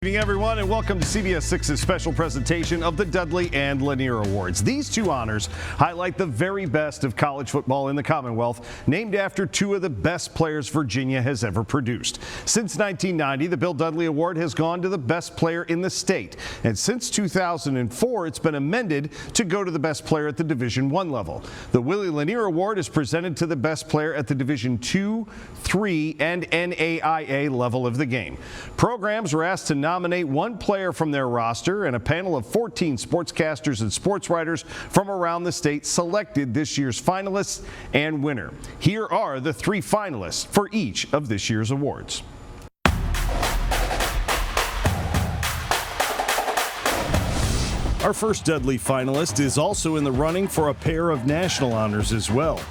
Good evening, everyone, and welcome to CBS 6's special presentation of the Dudley and Lanier Awards. These two honors highlight the very best of college football in the Commonwealth, named after two of the best players Virginia has ever produced. Since 1990, the Bill Dudley Award has gone to the best player in the state, and since 2004, it's been amended to go to the best player at the Division I level. The Willie Lanier Award is presented to the best player at the Division II, III, and NAIA level of the game. Programs were asked to nominate one player from their roster, and a panel of 14 sportscasters and sports writers from around the state selected this year's finalists and winner. Here are the three finalists for each of this year's awards. Our first Dudley finalist is also in the running for a pair of national honors as well.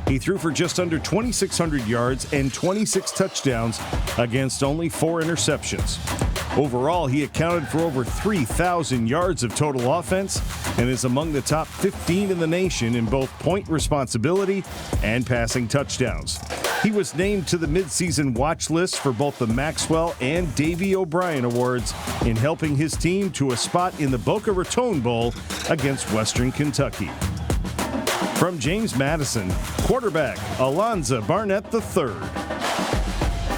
He threw for just under 2,600 yards and 26 touchdowns against only 4 interceptions. Overall, he accounted for over 3,000 yards of total offense and is among the top 15 in the nation in both point responsibility and passing touchdowns. He was named to the midseason watch list for both the Maxwell and Davey O'Brien Awards in helping his team to a spot in the Boca Raton Bowl against Western Kentucky. From James Madison, quarterback Alonzo Barnett III.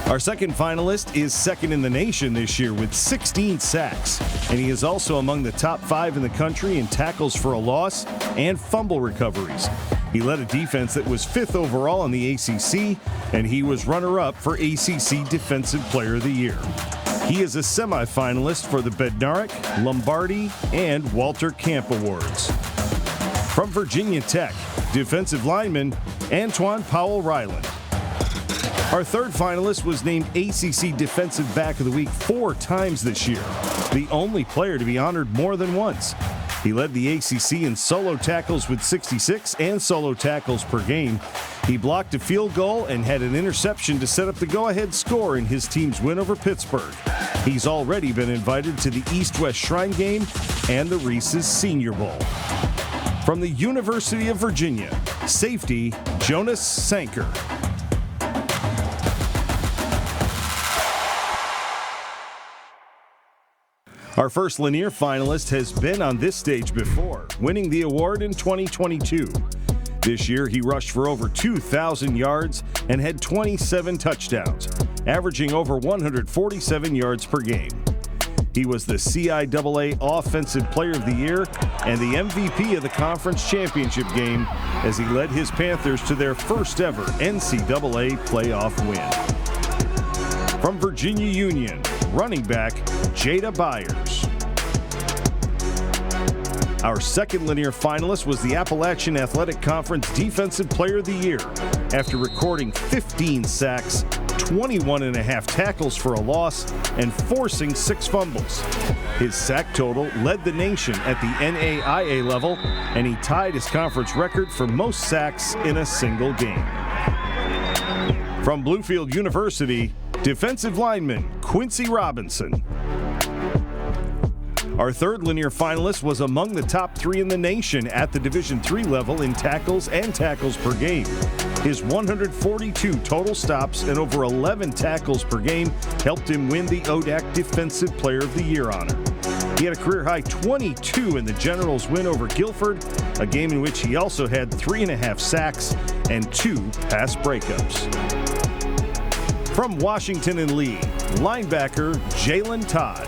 Our second finalist is second in the nation this year with 16 sacks, and he is also among the top 5 in the country in tackles for a loss and fumble recoveries. He led a defense that was 5th overall in the ACC, and he was runner-up for ACC Defensive Player of the Year. He is a semifinalist for the Bednarik, Lombardi, and Walter Camp Awards. From Virginia Tech, defensive lineman Antoine Powell-Ryland. Our third finalist was named ACC Defensive Back of the Week 4 times this year, the only player to be honored more than once. He led the ACC in solo tackles with 66 and solo tackles per game. He blocked a field goal and had an interception to set up the go-ahead score in his team's win over Pittsburgh. He's already been invited to the East-West Shrine Game and the Reese's Senior Bowl. From the University of Virginia, safety Jonas Sanker. Our first Lanier finalist has been on this stage before, winning the award in 2022. This year, he rushed for over 2,000 yards and had 27 touchdowns, averaging over 147 yards per game. He was the CIAA Offensive Player of the Year and the MVP of the conference championship game as he led his Panthers to their first ever NCAA playoff win. From Virginia Union, running back Jada Byers. Our second Lanier finalist was the Appalachian Athletic Conference Defensive Player of the Year after recording 15 sacks, 21.5 tackles for a loss, and forcing 6 fumbles. His sack total led the nation at the NAIA level, and he tied his conference record for most sacks in a single game. From Bluefield University, defensive lineman Quincy Robinson. Our third Lanier finalist was among the top 3 in the nation at the Division III level in tackles and tackles per game. His 142 total stops and over 11 tackles per game helped him win the ODAC Defensive Player of the Year honor. He had a career-high 22 in the Generals' win over Guilford, a game in which he also had 3.5 sacks and 2 pass breakups. From Washington and Lee, linebacker Jalen Todd.